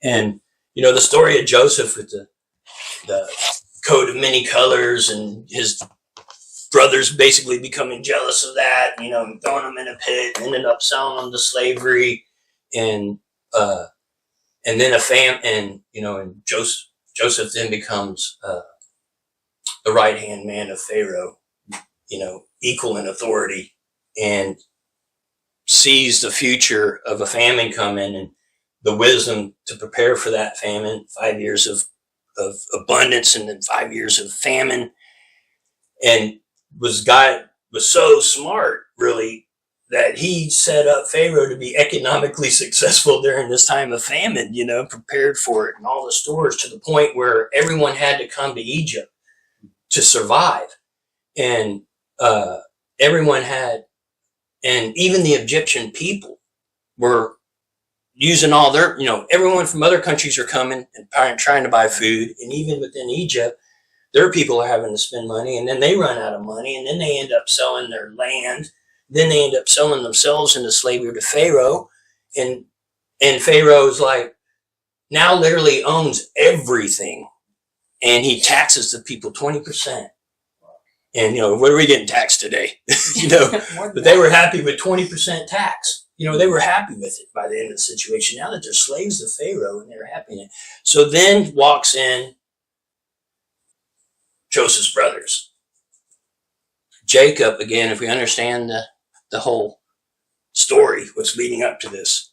And, the story of Joseph with the coat of many colors and his brothers basically becoming jealous of that, and throwing him in a pit, ended up selling him to slavery. And then and Joseph then becomes the right-hand man of Pharaoh, equal in authority, and sees the future of a famine coming and the wisdom to prepare for that famine, 5 years of abundance and then 5 years of famine. And was so smart, really, that he set up Pharaoh to be economically successful during this time of famine, prepared for it, and all the stores, to the point where everyone had to come to Egypt to survive. And and even the Egyptian people were using all their, everyone from other countries are coming and trying to buy food. And even within Egypt, their people are having to spend money, and then they run out of money, and then they end up selling their land. Then they end up selling themselves into slavery to Pharaoh. And Pharaoh's like, now literally owns everything. And he taxes the people 20%. And, what are we getting taxed today? But they were happy with 20% tax. They were happy with it by the end of the situation. Now that they're slaves to Pharaoh, and they're happy in it. So then walks in Joseph's brothers. Jacob, again, if we understand the whole story, what's leading up to this,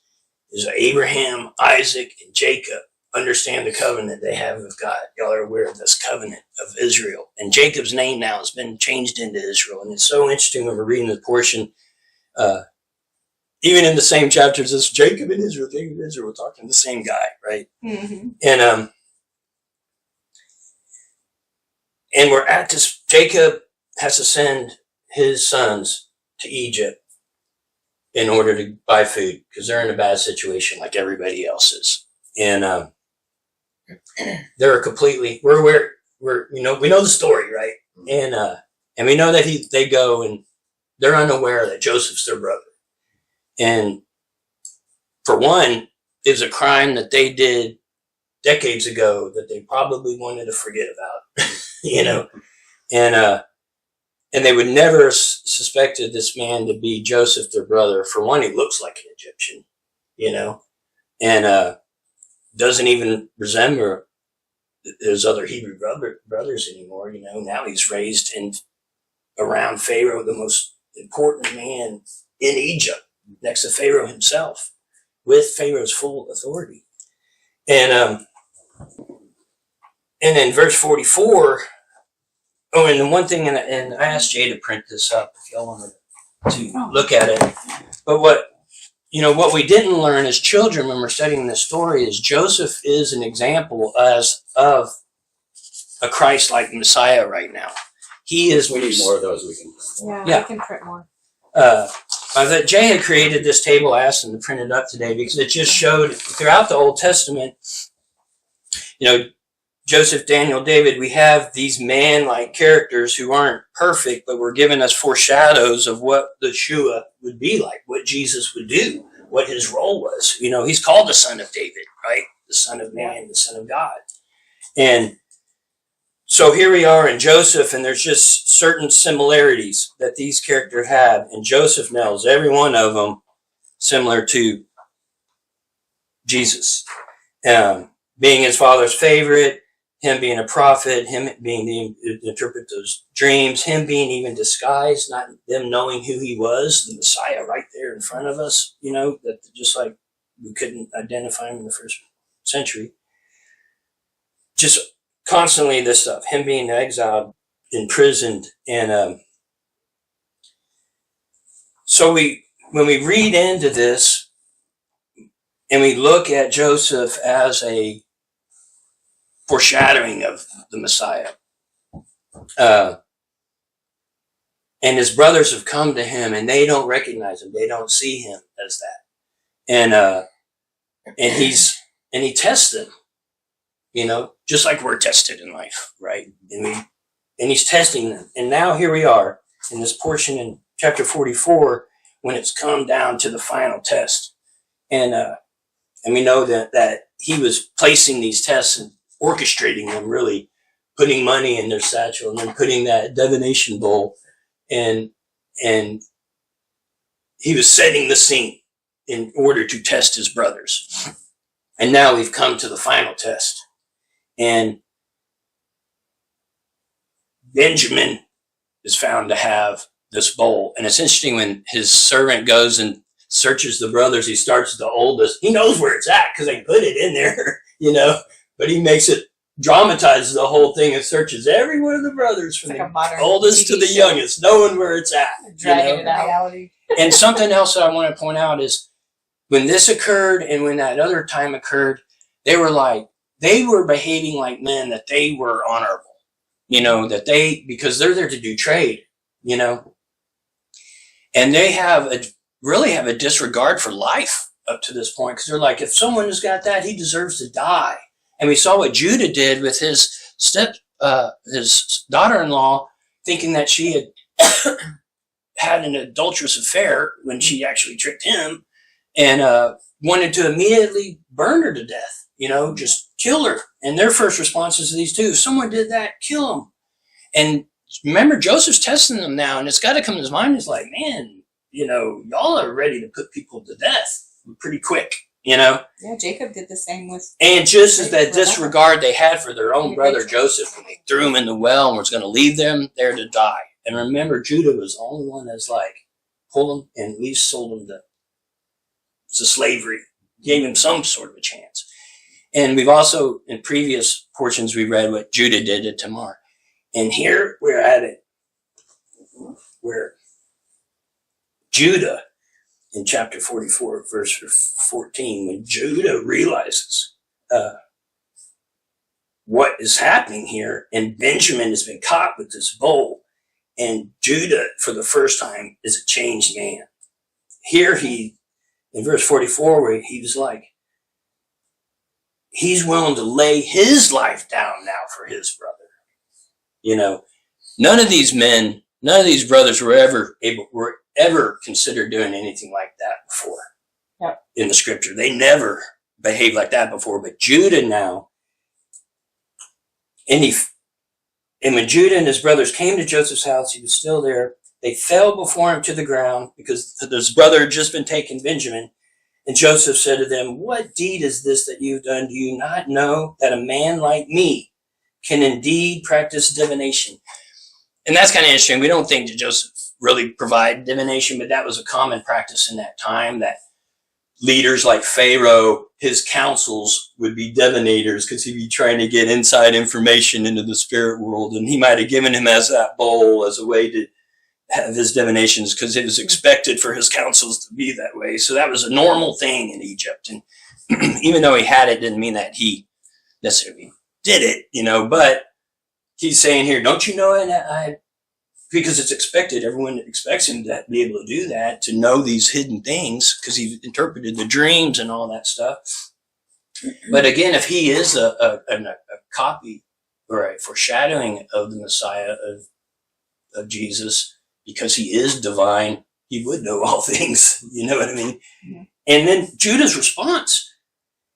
is Abraham, Isaac, and Jacob understand the covenant they have with God. Y'all are aware of this covenant of Israel. And Jacob's name now has been changed into Israel. And it's so interesting when we're reading the portion, even in the same chapters as Jacob and Israel, we're talking to the same guy, right? Mm-hmm. And we're at this, Jacob has to send his sons to Egypt in order to buy food, because they're in a bad situation like everybody else is. And they're completely, we know the story, right? And we know that they go, and they're unaware that Joseph's their brother. And for one, it's a crime that they did decades ago that they probably wanted to forget about, and they would never suspected this man to be Joseph, their brother. For one, he looks like an Egyptian, and doesn't even resemble his other Hebrew brothers anymore. Now he's raised around Pharaoh, the most important man in Egypt, next to Pharaoh himself, with Pharaoh's full authority. And in verse 44, and then one thing, and I asked Jay to print this up if y'all wanted to look at it. But what we didn't learn as children when we're studying this story is Joseph is an example of a Christ-like Messiah right now. He is. We need more of those. I can print more. That Jay had created this table. I asked him to print it up today because it just showed throughout the Old Testament, Joseph, Daniel, David, we have these man-like characters who aren't perfect, but were giving us foreshadows of what the Yeshua would be like, what Jesus would do, what his role was. He's called the Son of David, right? The Son of Man, the Son of God. And so here we are in Joseph, and there's just certain similarities that these characters have. And Joseph nails every one of them similar to Jesus. Being his father's favorite, him being a prophet, him being the interpret those dreams, him being even disguised, not them knowing who he was, the Messiah right there in front of us, that just like we couldn't identify him in the first century. Just constantly this stuff, him being exiled, imprisoned. And so when we read into this and we look at Joseph as a foreshadowing of the Messiah, and his brothers have come to him and they don't recognize him, they don't see him as that, and he tests them, just like we're tested in life, right? And he's testing them. And now here we are in this portion in chapter 44 when it's come down to the final test, and we know that he was placing these tests and orchestrating them, really putting money in their satchel and then putting that divination bowl, and he was setting the scene in order to test his brothers. And now we've come to the final test. And Benjamin is found to have this bowl. And it's interesting, when his servant goes and searches the brothers, he starts with the oldest. He knows where it's at because they put it in there, but he makes it, dramatizes the whole thing and searches every one of the brothers from the oldest to the youngest, knowing where it's at. Dragging it out. And something else that I want to point out is, when this occurred and when that other time occurred, they were behaving like men, that they were honorable, because they're there to do trade, and they really have a disregard for life up to this point, because they're like, if someone has got that, he deserves to die. And we saw what Judah did with his daughter-in-law, thinking that she had had an adulterous affair when she actually tricked him, and wanted to immediately burn her to death, just kill her. And their first responses to these two, if someone did that, kill them. And remember, Joseph's testing them now, and it's got to come to his mind. He's like, man, y'all are ready to put people to death pretty quick, Yeah, Jacob did the same with... And just as that disregard they had for their own brother Joseph, when they threw him in the well and was going to leave them there to die. And remember, Judah was the only one that's pulled him and at least sold him to slavery, gave him some sort of a chance. And we've also, in previous portions, we read what Judah did to Tamar. And here we're at it, where Judah, in chapter 44, verse 14, when Judah realizes what is happening here, and Benjamin has been caught with this bowl, and Judah, for the first time, is a changed man. Here in verse 44, where he was like, he's willing to lay his life down now for his brother. None of these brothers were ever considered doing anything like that before. Yep. In the scripture. They never behaved like that before. But Judah now, and when Judah and his brothers came to Joseph's house, he was still there. They fell before him to the ground, because his brother had just been taken, Benjamin. And Joseph said to them, what deed is this that you've done? Do you not know that a man like me can indeed practice divination? And that's kind of interesting. We don't think that Joseph really provided divination, but that was a common practice in that time, that leaders like Pharaoh, his councils would be divinators, because he'd be trying to get inside information into the spirit world. And he might have given him as that bowl as a way to have his divinations, because it was expected for his councils to be that way. So that was a normal thing in Egypt. And even though he had it, didn't mean that he necessarily did it, but he's saying here, don't you know it? Because it's expected, everyone expects him to be able to do that, to know these hidden things, because he interpreted the dreams and all that stuff. But again, if he is a copy or a foreshadowing of the Messiah of Jesus, because he is divine, he would know all things. You know what I mean? Yeah. And then Judah's response.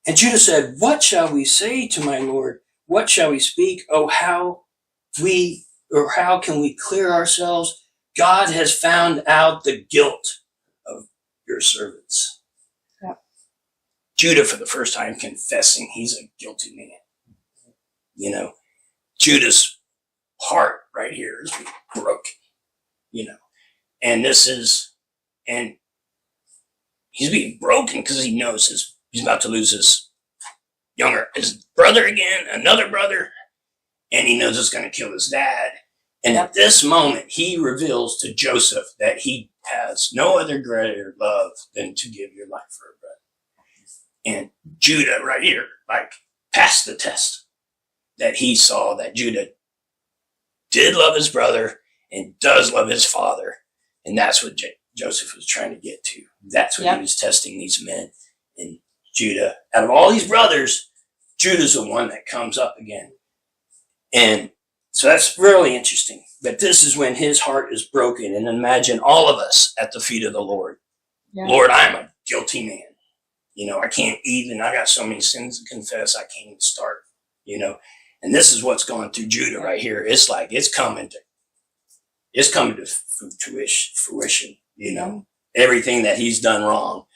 And Judah said, what shall we say to my Lord? What shall we speak? Oh, how can we clear ourselves? God has found out the guilt of your servants. Yeah. Judah, for the first time, confessing he's a guilty man. Judah's heart right here is broken. And he's being broken because he knows he's about to lose his brother again, another brother, and he knows it's going to kill his dad. And at this moment, he reveals to Joseph that he has no other greater love than to give your life for a brother. And Judah right here, passed the test, that he saw that Judah did love his brother and does love his father. And that's what Joseph was trying to get to. That's what he was testing these men. And Judah, out of all these brothers, Judah's the one that comes up again. And so that's really interesting. But this is when his heart is broken. And imagine all of us at the feet of the Lord. Yeah. Lord, I'm a guilty man. I can't even, I got so many sins to confess, I can't even start, And this is what's going through Judah right here. It's like, it's coming to fruition, everything that he's done wrong.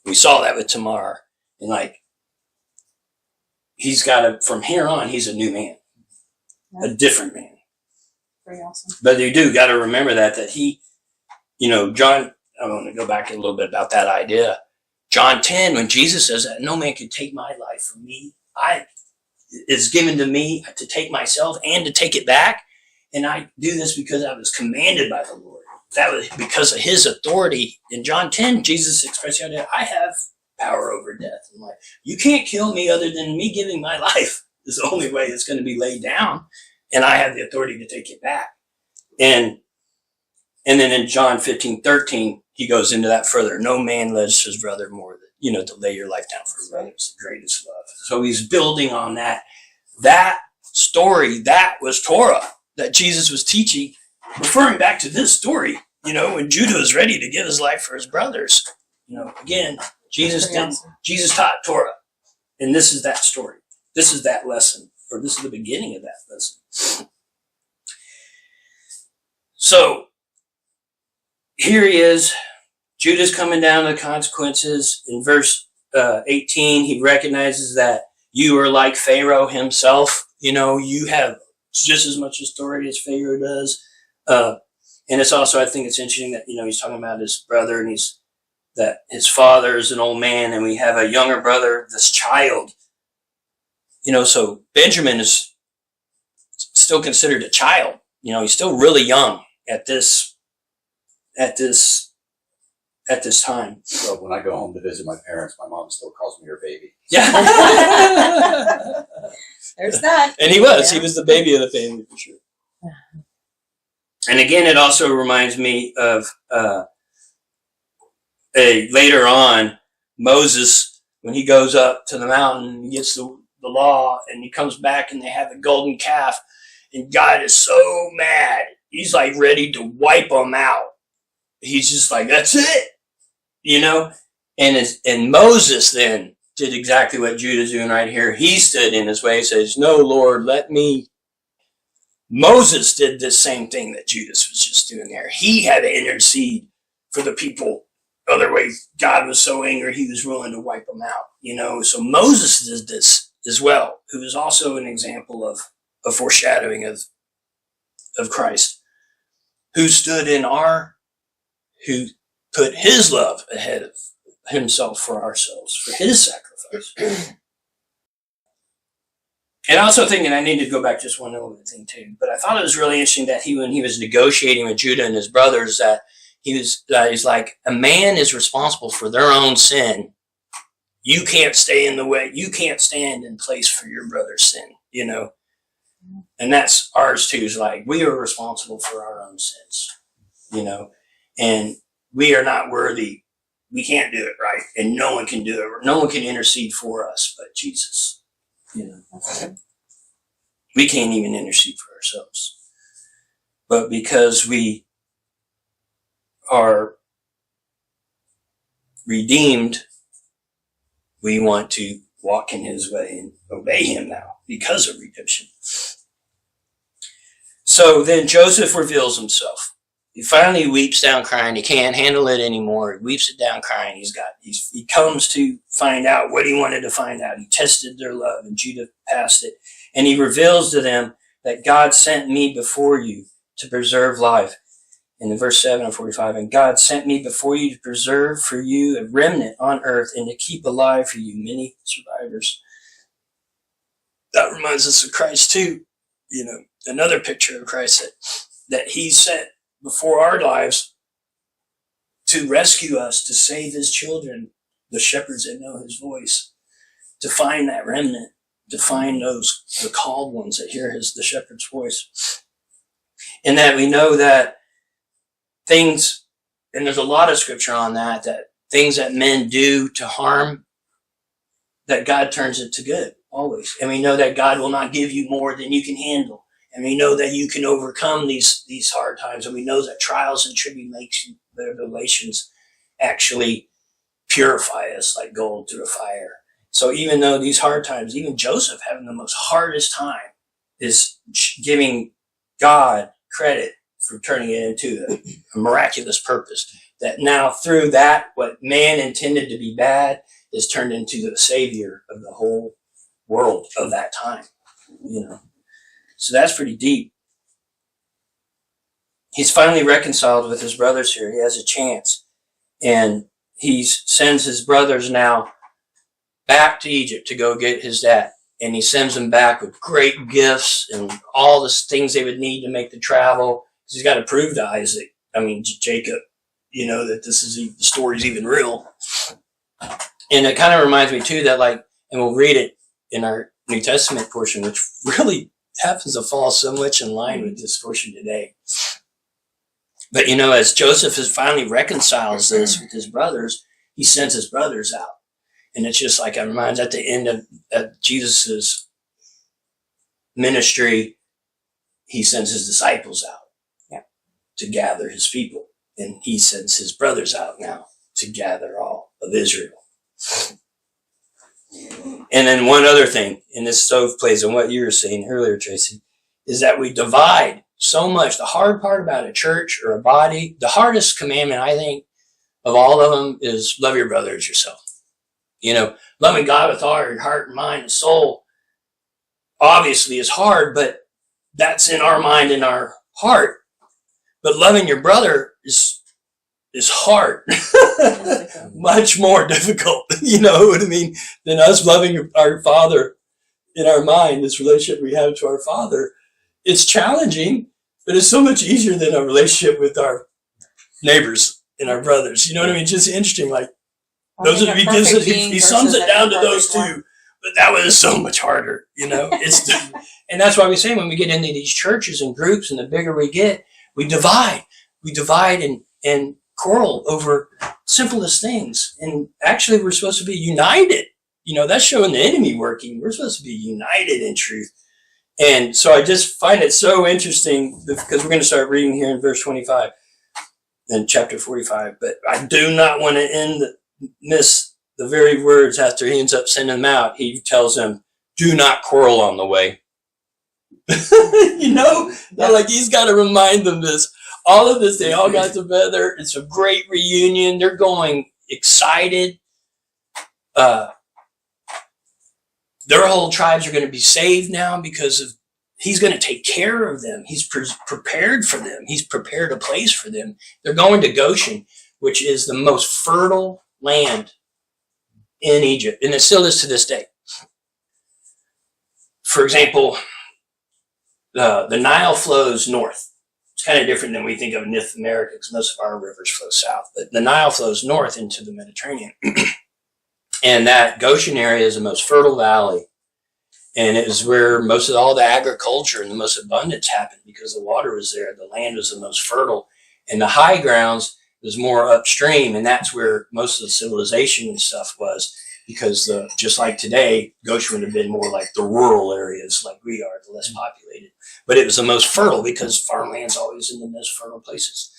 We saw that with Tamar. And like, he's got to, from here on, he's a new man, a different man. Pretty awesome. But you do got to remember that he, John, I want to go back a little bit about that idea. John 10, when Jesus says that no man can take my life from me, it's given to me to take myself and to take it back. And I do this because I was commanded by the Lord. That was because of his authority. In John 10, Jesus expressed the idea, I have power over death and life. You can't kill me other than me giving my life. Is the only way it's going to be laid down. And I have the authority to take it back. And then in John 15:13, he goes into that further. No man loves his brother more than, to lay your life down for a brother is the greatest love. So he's building on that. That story, that was Torah that Jesus was teaching, referring back to this story, when Judah was ready to give his life for his brothers. Again, Jesus taught Torah. And this is that story. This is that lesson, or this is the beginning of that lesson. So here he is. Judah's coming down to the consequences. In verse 18, he recognizes that you are like Pharaoh himself. You have just as much authority as Pharaoh does. And it's also, I think it's interesting that, he's talking about his brother and that his father is an old man and we have a younger brother, this child. So Benjamin is still considered a child. He's still really young at this time. So when I go home to visit my parents, my mom still calls me her baby. Yeah. There's that. And he was the baby of the family for sure. And again, it also reminds me of later on, Moses, when he goes up to the mountain and gets the law and he comes back and they have the golden calf and God is so mad. He's like ready to wipe them out. He's just like, that's it, and Moses then did exactly what Judah's doing right here. He stood in his way and says, no, Lord, let me. Moses did the same thing that Judas was just doing there. He had to intercede for the people. Otherwise, God was so angry, he was willing to wipe them out, So Moses did this as well, who is also an example of a foreshadowing of Christ, who who put his love ahead of himself for ourselves, for his sacrifice. And I also think, and I need to go back just one little thing too, but I thought it was really interesting that when he was negotiating with Judah and his brothers, that he's like, a man is responsible for their own sin. You can't stay in the way. You can't stand in place for your brother's sin, And that's ours too. Is like, we are responsible for our own sins, and we are not worthy. We can't do it right. And no one can do it. No one can intercede for us but Jesus. We can't even intercede for ourselves. But because we are redeemed, we want to walk in his way and obey him now because of redemption. So then Joseph reveals himself. He finally weeps down crying. He can't handle it anymore. He weeps it down crying. He comes to find out what he wanted to find out. He tested their love and Judah passed it. And he reveals to them that God sent me before you to preserve life. In verse 7 of 45, and God sent me before you to preserve for you a remnant on earth and to keep alive for you many survivors. That reminds us of Christ too. Another picture of Christ that he sent before our lives to rescue us, to save his children, the shepherds that know his voice, to find that remnant, to find the called ones that hear the shepherd's voice. And that we know that things, and there's a lot of scripture on that things that men do to harm, that God turns it to good, always. And we know that God will not give you more than you can handle. And we know that you can overcome these hard times. And we know that trials and tribulations actually purify us like gold through a fire. So even though these hard times, even Joseph having the most hardest time is giving God credit for turning it into a miraculous purpose. That now through that, what man intended to be bad is turned into the savior of the whole world of that time. So that's pretty deep. He's finally reconciled with his brothers here. He has a chance. And he sends his brothers now back to Egypt to go get his dad. And he sends them back with great gifts and all the things they would need to make the travel. He's got to prove to Jacob, that the story's even real. And it kind of reminds me too that and we'll read it in our New Testament portion, which really happens to fall so much in line with this portion today. But as Joseph has finally reconciles this with his brothers, he sends his brothers out. And it's just like it reminds at the end of Jesus's ministry, he sends his disciples out to gather his people. And he sends his brothers out now to gather all of Israel. And then one other thing, and this so plays on what you were saying earlier, Tracy, is that we divide so much. The hard part about a church or a body, the hardest commandment, I think, of all of them is love your brother as yourself. Loving God with all your heart and mind and soul obviously is hard, but that's in our mind and our heart. But loving your brother is hard. Much more difficult, what I mean, than us loving our Father in our mind, this relationship we have to our Father. It's challenging, but it's so much easier than a relationship with our neighbors and our brothers. You know what I mean? Just interesting. Those are he sums it down to those two, but that one is so much harder. And that's why we say when we get into these churches and groups, and the bigger we get, we divide and quarrel over simplest things. And actually, we're supposed to be united. That's showing the enemy working. We're supposed to be united in truth. And so I just find it so interesting because we're going to start reading here in verse 25 in chapter 45. But I do not want to miss the very words after he ends up sending them out. He tells them, do not quarrel on the way. He's got to remind them this. All of this, they all got together. It's a great reunion. They're going excited. Their whole tribes are going to be saved now because he's going to take care of them. He's prepared for them. He's prepared a place for them. They're going to Goshen, which is the most fertile land in Egypt. And it still is to this day. For example, the Nile flows north. It's kind of different than we think of North America because most of our rivers flow south. But the Nile flows north into the Mediterranean. And that Goshen area is the most fertile valley. And it was where most of all the agriculture and the most abundance happened because the water was there. The land was the most fertile. And the high grounds was more upstream. And that's where most of the civilization and stuff was. Because just like today, Goshen would have been more like the rural areas like we are, the less populated. But it was the most fertile because farmland's always in the most fertile places.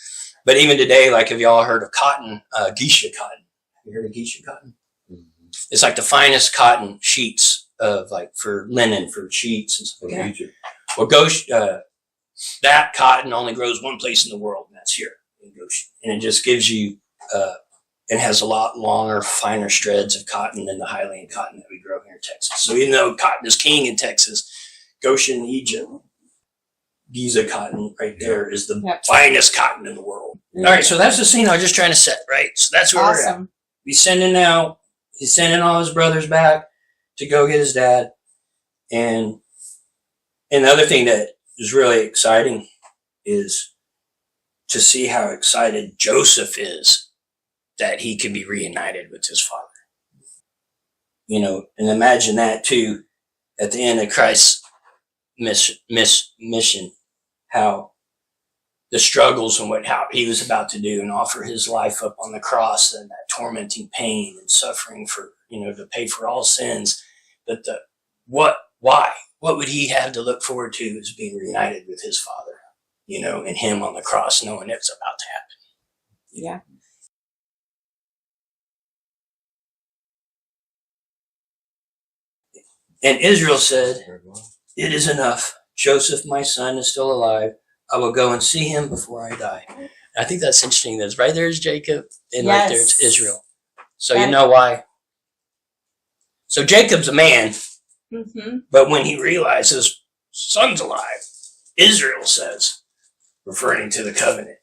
But even today, like have y'all heard of cotton, geisha cotton? Have you heard of geisha cotton? Mm-hmm. It's like the finest cotton sheets of for linen, for sheets and stuff like that. Well, that cotton only grows one place in the world, and that's here in Goshen. And it just gives you, it has a lot longer, finer shreds of cotton than the highland cotton that we grow here in Texas. So even though cotton is king in Texas, Goshen, Egypt, Giza cotton right there is the finest cotton in the world. All right, so that's the scene I was just trying to set, right? So that's where we're at. He's sending all his brothers back to go get his dad. And the other thing that is really exciting is to see how excited Joseph is that he can be reunited with his father. And imagine that too at the end of Christ's mission, how the struggles and how he was about to do and offer his life up on the cross and that tormenting pain and suffering for, to pay for all sins. But why? What would he have to look forward to is being reunited with his father, and him on the cross knowing it's about to happen. Yeah. And Israel said, "It is enough. Joseph, my son, is still alive. I will go and see him before I die." And I think that's interesting. That's right there is Jacob, and right there it's Israel. So you know why. So Jacob's a man, but when he realizes his son's alive, Israel says, referring to the covenant,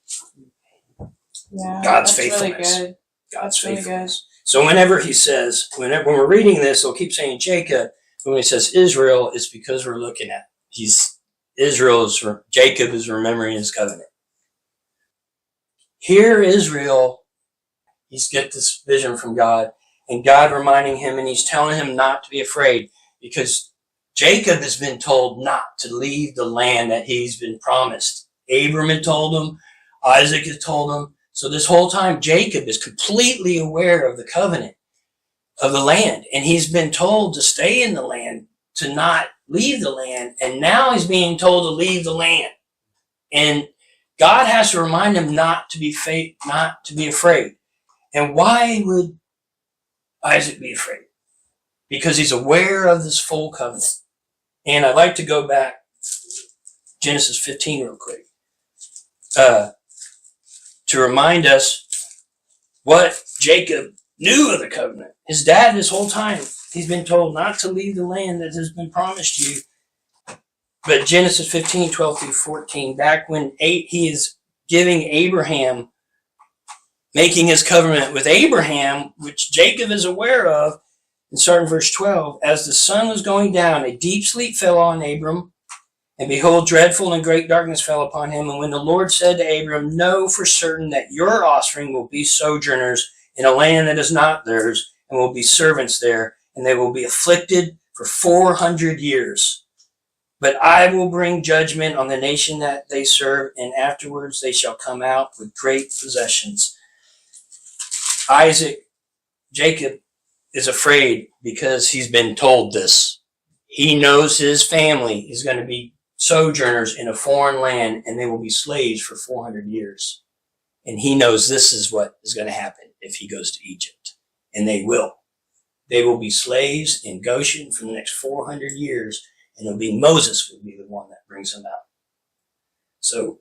God's faithfulness. Really good. God's Really faithfulness. Good. So whenever he says, when we're reading this, he'll keep saying Jacob. When he says Israel, it's because we're looking at Jacob is remembering his covenant. Here, Israel, he's got this vision from God, and God reminding him, and he's telling him not to be afraid, because Jacob has been told not to leave the land that he's been promised. Abram had told him, Isaac had told him. So this whole time, Jacob is completely aware of the covenant of the land, and he's been told to stay in the land, to not leave the land, and now he's being told to leave the land. And God has to remind him not to be afraid. And why would Isaac be afraid? Because he's aware of this full covenant. And I'd like to go back Genesis 15 real quick to remind us what Jacob knew of the covenant. His dad, this whole time, he's been told not to leave the land that has been promised you. But Genesis 15, 12 through 14, back when he is giving Abraham, making his covenant with Abraham, which Jacob is aware of, and starting verse 12, as the sun was going down, a deep sleep fell on Abram, and behold, dreadful and great darkness fell upon him. And when the Lord said to Abram, know for certain that your offspring will be sojourners in a land that is not theirs, and will be servants there, and they will be afflicted for 400 years. But I will bring judgment on the nation that they serve, and afterwards they shall come out with great possessions. Jacob is afraid because he's been told this. He knows his family is going to be sojourners in a foreign land, and they will be slaves for 400 years. And he knows this is what is going to happen if he goes to Egypt. And they will. They will be slaves in Goshen for the next 400 years, and it'll be Moses will be the one that brings them out. So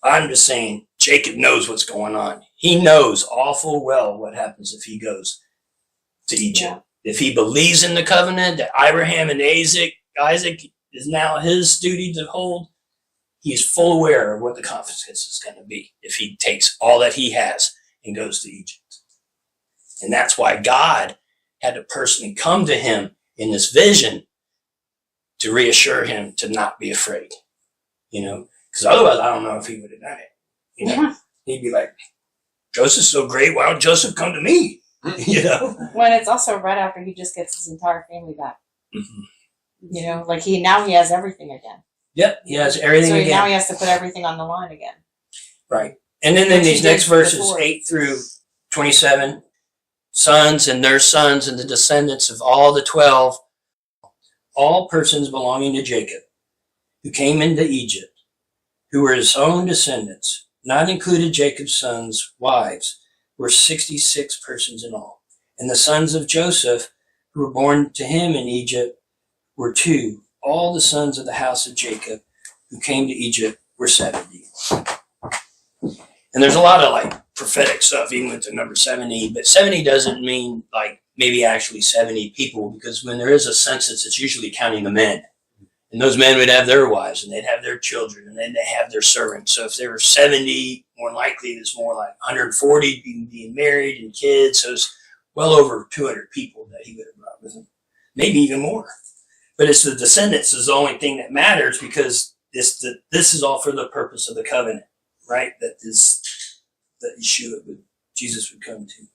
I'm just saying, Jacob knows what's going on. He knows all full well what happens if he goes to Egypt. Yeah. If he believes in the covenant that Abraham and Isaac is now his duty to hold, he is full aware of what the consequence is going to be if he takes all that he has and goes to Egypt. And that's why God had to personally come to him in this vision to reassure him to not be afraid, because otherwise I don't know if he would have done it. He'd be like, Joseph's so great, why don't Joseph come to me? When it's also right after he just gets his entire family back. Now he has everything again. Yep, he has everything again. So now he has to put everything on the line again. Right. And then in these next verses, 8 through 27, sons and their sons and the descendants of all the 12, all persons belonging to Jacob, who came into Egypt, who were his own descendants, not included Jacob's sons' wives, were 66 persons in all. And the sons of Joseph, who were born to him in Egypt, were 2. All the sons of the house of Jacob who came to Egypt were 70. And there's a lot of prophetic stuff, even with the number 70, but 70 doesn't mean maybe actually 70 people, because when there is a census, it's usually counting the men. And those men would have their wives, and they'd have their children, and then they have their servants. So if there were 70, more likely it's more like 140 being married and kids. So it's well over 200 people that he would have brought with him, maybe even more. But it's the descendants is the only thing that matters, because this is all for the purpose of the covenant, right? That Jesus would come to.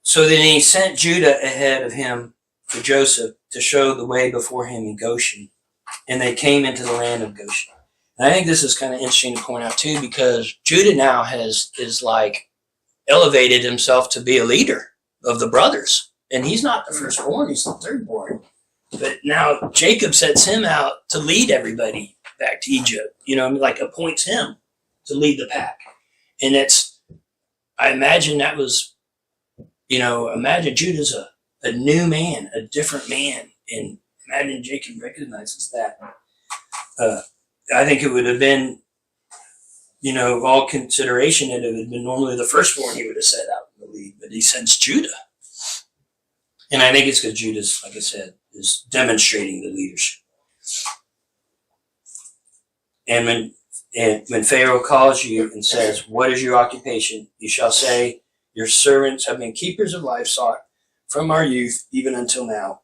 So then he sent Judah ahead of him to Joseph to show the way before him in Goshen. And they came into the land of Goshen. And I think this is kind of interesting to point out too, because Judah now is elevated himself to be a leader of the brothers. And he's not the firstborn, he's the thirdborn. But now Jacob sets him out to lead everybody back to Egypt. Appoints him to lead the pack. And I imagine that was, imagine Judah's a new man, a different man. And imagine Jacob recognizes that. I think it would have been, all consideration, it would have been normally the firstborn he would have set out in the lead, but he sends Judah. And I think it's because Judah's, like I said, is demonstrating the leadership. And when Pharaoh calls you and says, "What is your occupation?" you shall say, "Your servants have been keepers of livestock from our youth even until now,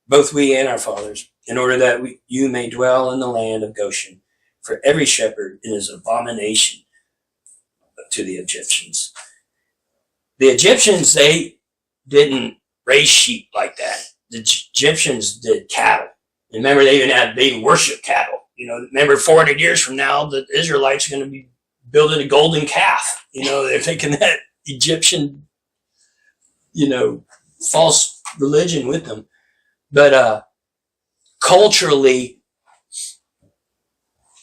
both we and our fathers, in order that you may dwell in the land of Goshen. For every shepherd is an abomination to the Egyptians." The Egyptians, they didn't raise sheep like that. The Egyptians did cattle. Remember, they even worship cattle. Remember 400 years from now, the Israelites are going to be building a golden calf. They're taking that Egyptian, false religion with them. But culturally,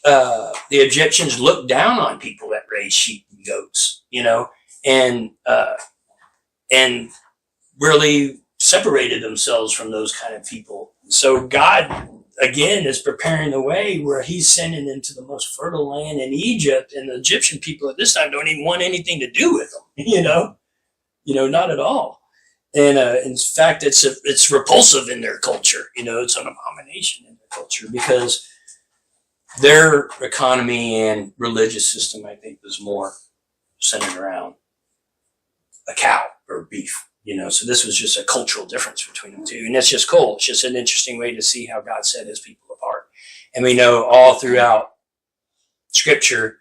the Egyptians looked down on people that raised sheep and goats, and really separated themselves from those kind of people. So God, again, is preparing the way where he's sending them to the most fertile land in Egypt, and the Egyptian people at this time don't even want anything to do with them, not at all. And in fact, it's repulsive in their culture. It's an abomination in their culture because their economy and religious system, I think, was more centered around a cow or beef. So this was just a cultural difference between them two. And that's just cool. It's just an interesting way to see how God set his people apart. And we know all throughout Scripture,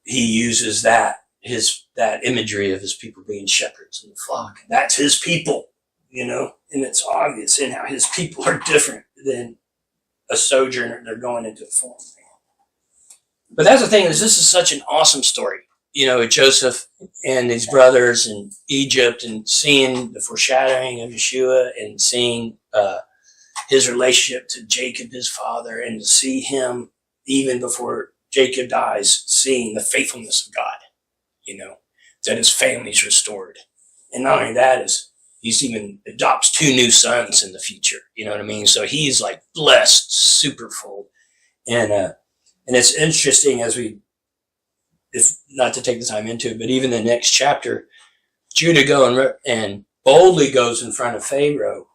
he uses that imagery of his people being shepherds in the flock. That's his people, and it's obvious in how his people are different than a sojourner. They're going into a foreign land. But that's the thing, is this is such an awesome story. Joseph and his brothers in Egypt, and seeing the foreshadowing of Yeshua, and seeing his relationship to Jacob, his father, and to see him even before Jacob dies, seeing the faithfulness of God, that his family's restored. And not only that, he's even adopts 2 new sons in the future. You know what I mean? So he's like blessed superfold. And it's interesting if not to take the time into it, but even the next chapter, Judah and boldly goes in front of Pharaoh,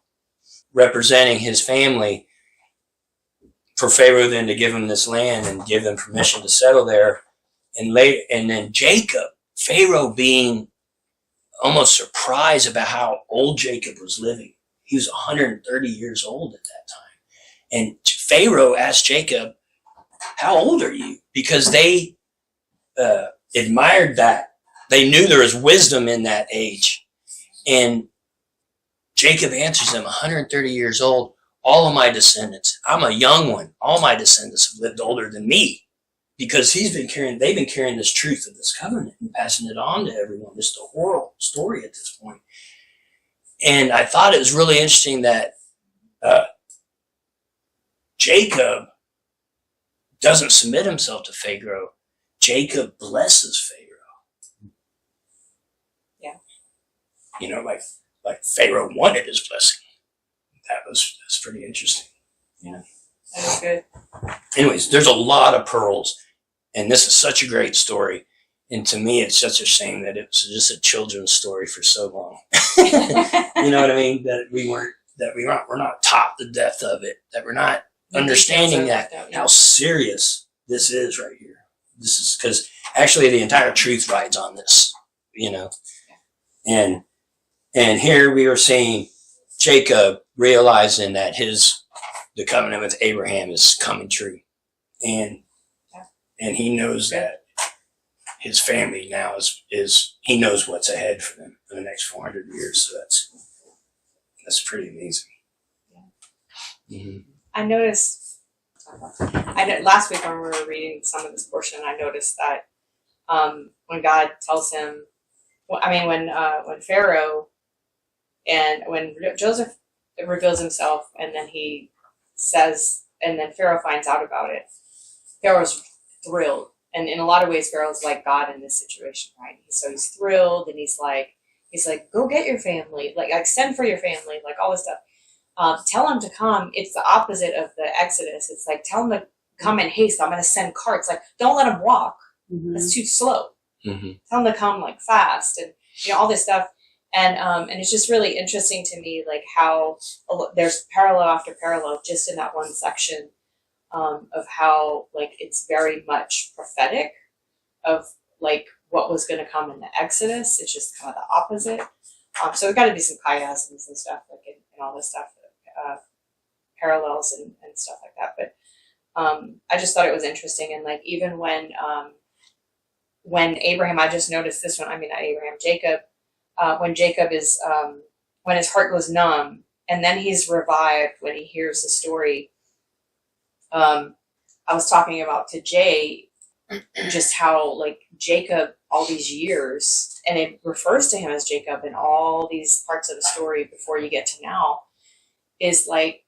representing his family, for Pharaoh then to give him this land and give them permission to settle there. And then Jacob, Pharaoh being almost surprised about how old Jacob was living. He was 130 years old at that time. And Pharaoh asked Jacob, "How old are you?" Because they admired that. They knew there was wisdom in that age. And Jacob answers them, 130 years old, all of my descendants, I'm a young one, all my descendants have lived older than me. Because they've been carrying this truth of this covenant and passing it on to everyone. Just a oral story at this point. And I thought it was really interesting that Jacob doesn't submit himself to Pharaoh. Jacob blesses Pharaoh. Yeah. Like Pharaoh wanted his blessing. That's pretty interesting. That is good. Anyways, there's a lot of pearls, and this is such a great story. And to me, it's such a shame that it was just a children's story for so long. You know what I mean? That we're not taught the depth of it. That we're not understanding how serious this is right here. This is because actually the entire truth rides on this, and here we are seeing Jacob realizing that the covenant with Abraham is coming true, and he knows that his family now is he knows what's ahead for them for the next 400 years. So that's pretty amazing. Mm-hmm. I noticed. Last week when we were reading some of this portion, I noticed that when God tells him, when Pharaoh and when Joseph reveals himself, and then he says, and then Pharaoh finds out about it, Pharaoh's thrilled. And in a lot of ways, Pharaoh's like God in this situation, right? So he's thrilled, and he's like, He's like, go get your family, like send for your family, like all this stuff. Tell them to come. It's the opposite of the Exodus. It's like, tell them to come in haste. I'm going to send carts. Like, don't let them walk. That's too slow. Tell them to come like fast, and all this stuff. And it's just really interesting to me, like how there's parallel after parallel just in that one section of how like it's very much prophetic of like what was going to come in the Exodus. It's just kind of the opposite. So there got to be some chiasms and stuff like in all this stuff, parallels and stuff like that. But I just thought it was interesting, and like even when Abraham, I just noticed this one. I mean, not Abraham, Jacob. When Jacob is when his heart goes numb, and then he's revived when he hears the story. I was talking about to Jay just how like Jacob all these years, and it refers to him as Jacob in all these parts of the story before you get to now, is like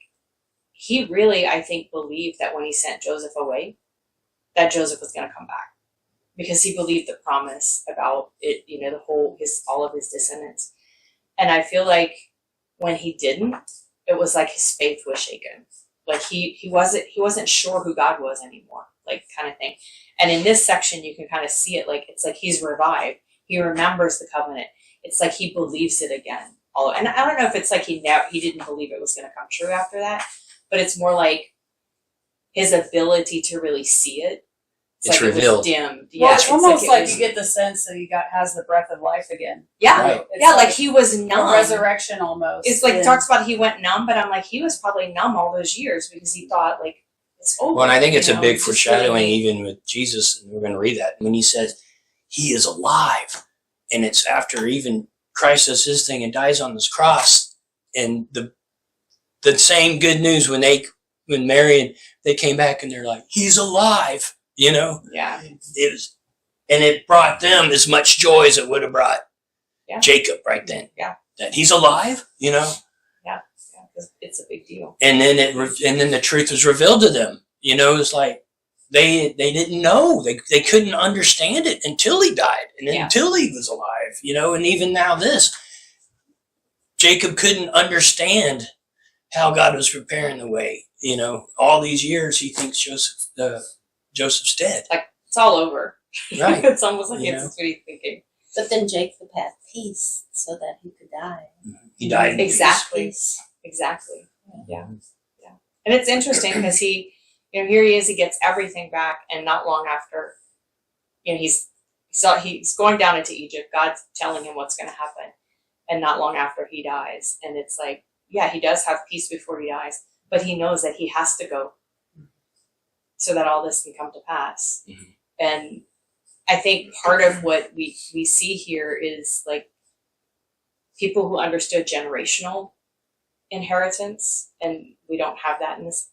he really, I think, believed that when he sent Joseph away, that Joseph was going to come back, because he believed the promise about it, all of his descendants. And I feel like when he didn't, it was like his faith was shaken. Like he wasn't sure who God was anymore, like kind of thing. And in this section, you can kind of see it. Like it's like he's revived. He remembers the covenant. It's like he believes it again. And I don't know if it's like he didn't believe it was going to come true after that, but it's more like his ability to really see it. It's like revealed. It was dimmed. Well, Yeah, it's almost like was, you get the sense that he has the breath of life again. Yeah, right. Yeah, like he was numb. A resurrection almost. It's like it talks about he went numb, but I'm like he was probably numb all those years because he thought like it's over. Well, and I think it's a big just foreshadowing really, even with Jesus, and we're going to read that, when he says he is alive, and it's after even Christ does his thing and dies on this cross, and the same good news when Mary and they came back and they're like, he's alive, Yeah. It brought them as much joy as it would have brought Jacob right then. Yeah. That he's alive, Yeah, because it's a big deal. And then the truth was revealed to them. It's like they didn't know. They couldn't understand it until he died and until he was alive, and even now Jacob couldn't understand how God was preparing the way. All these years he thinks Joseph's dead. Like it's all over. Right. It's almost like it's what he's thinking. But then Jacob had peace so that he could die. He died in Exactly. Peace. Exactly. Yeah. And it's interesting because he, here he is. He gets everything back, and not long after, he's going down into Egypt. God's telling him what's going to happen, and not long after he dies. And it's like, he does have peace before he dies, but he knows that he has to go so that all this can come to pass. Mm-hmm. And I think part of what we see here is like people who understood generational inheritance, and we don't have that in this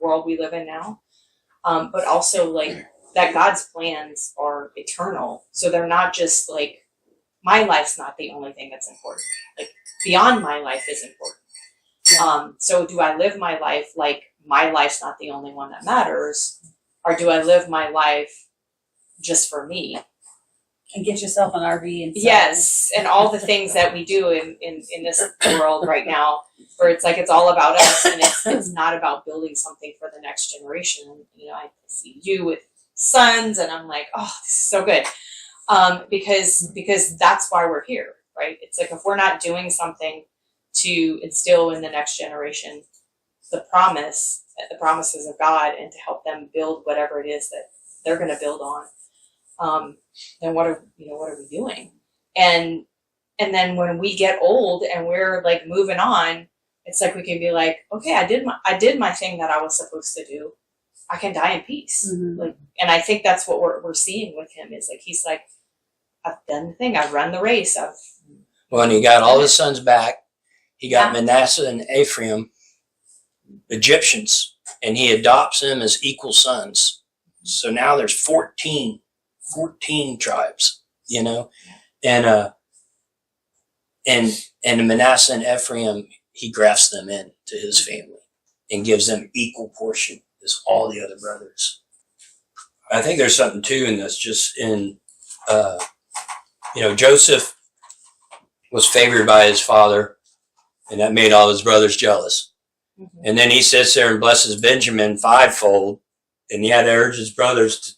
world we live in now. But also like that God's plans are eternal. So they're not just like, my life's not the only thing that's important. Like beyond my life is important. So do I live my life like my life's not the only one that matters? Or do I live my life just for me? And get yourself an RV and Yes, and all the things that we do in this world right now, where it's like it's all about us, and it's not about building something for the next generation. I see you with sons, and I'm like, oh, this is so good, because that's why we're here, right? It's like if we're not doing something to instill in the next generation the promises of God, and to help them build whatever it is that they're going to build on. Then what are we doing? And then when we get old and we're like moving on, it's like we can be like, okay, I did my thing that I was supposed to do. I can die in peace. Mm-hmm. Like, and I think that's what we're seeing with him, is like he's like, I've done the thing. I've run the race. and he got all his sons back. He got Manasseh and Ephraim, Egyptians, and he adopts them as equal sons. So now there's 14 tribes, and Manasseh and Ephraim, he grafts them in to his family and gives them equal portion as all the other brothers. I think there's something too in this, just in, Joseph was favored by his father, and that made all his brothers jealous. Mm-hmm. And then he sits there and blesses Benjamin fivefold, and he had to urge his brothers to,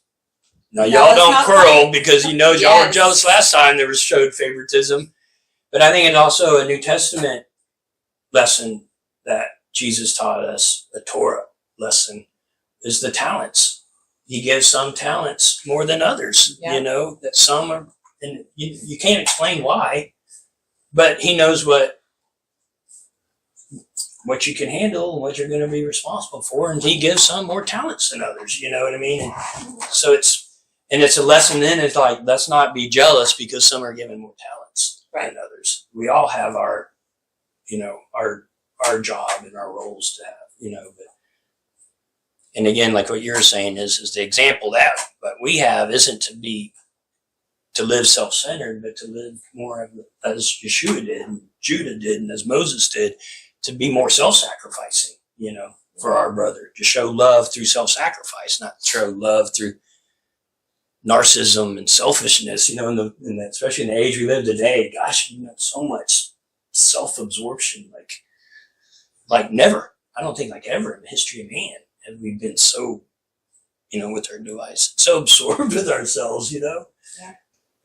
now No, y'all let's don't not quarrel fight. because he knows y'all were Yes. jealous last time there was showed favoritism. But I think it's also a New Testament lesson that Jesus taught us, a Torah lesson, is the talents. He gives some talents more than others, Yeah. you know, that some are, and you can't explain why, but he knows what you can handle and what you're going to be responsible for, and he gives some more talents than others, you know what I mean? And so it's a lesson then, it's like, let's not be jealous because some are given more talents Right. than others. We all have our, you know, our job and our roles to have, you know, but, and again, like what you're saying is the example that what we have isn't to live self-centered, but to live more of as Yeshua did, and Judah did, and as Moses did, to be more self-sacrificing, you know, for our brother, to show love through self-sacrifice, not to show love through narcissism and selfishness, you know, in the especially in the age we live today. Gosh, you know, so much self-absorption, like never. I don't think like ever in the history of man have we been so, you know, with our device, so absorbed with ourselves, you know.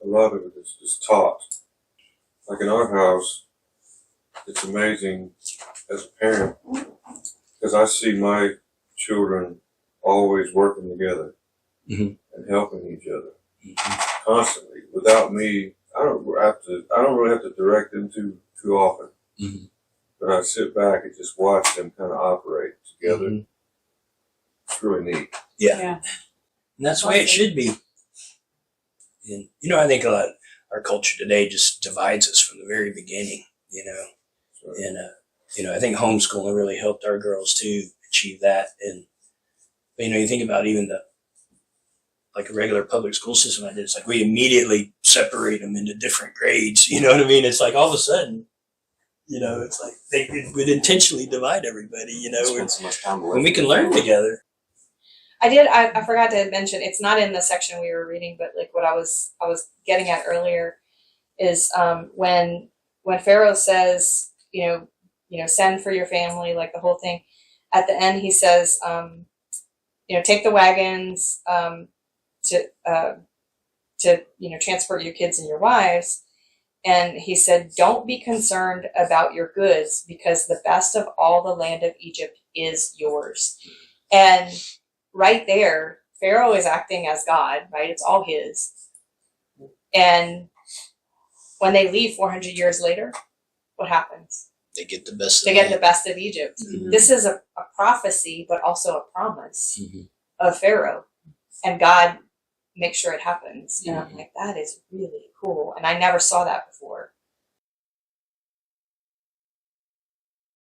A lot of it is just taught. Like in our house, it's amazing as a parent because I see my children always working together Mhm. and helping each other constantly. Without me, I don't really have to direct them too often. Mhm. But I sit back and just watch them kind of operate together. Mhm. It's really neat. Yeah. And that's the way it should be. And, you know, I think a lot of our culture today just divides us from the very beginning, you know. So, And, you know, I think homeschooling really helped our girls too achieve that. And, you know, you think about even like a regular public school system I did, it's like we immediately separate them into different grades. You know what I mean? It's like all of a sudden, you know, it's like they would intentionally divide everybody, you know, Spend so much time away when we from can the learn family. together. I forgot to mention, it's not in the section we were reading, but like what I was getting at earlier is when Pharaoh says, you know, send for your family, like the whole thing. At the end, he says, you know, take the wagons to you know, transport your kids and your wives. And he said, don't be concerned about your goods because the best of all the land of Egypt is yours. And right there, Pharaoh is acting as God, right? It's all his. And when they leave 400 years later, what happens? They get the best. They get the best of Egypt. Mhm. This is a prophecy, but also a promise Mhm. of Pharaoh. And God makes sure it happens. And I'm like, that is really cool. And I never saw that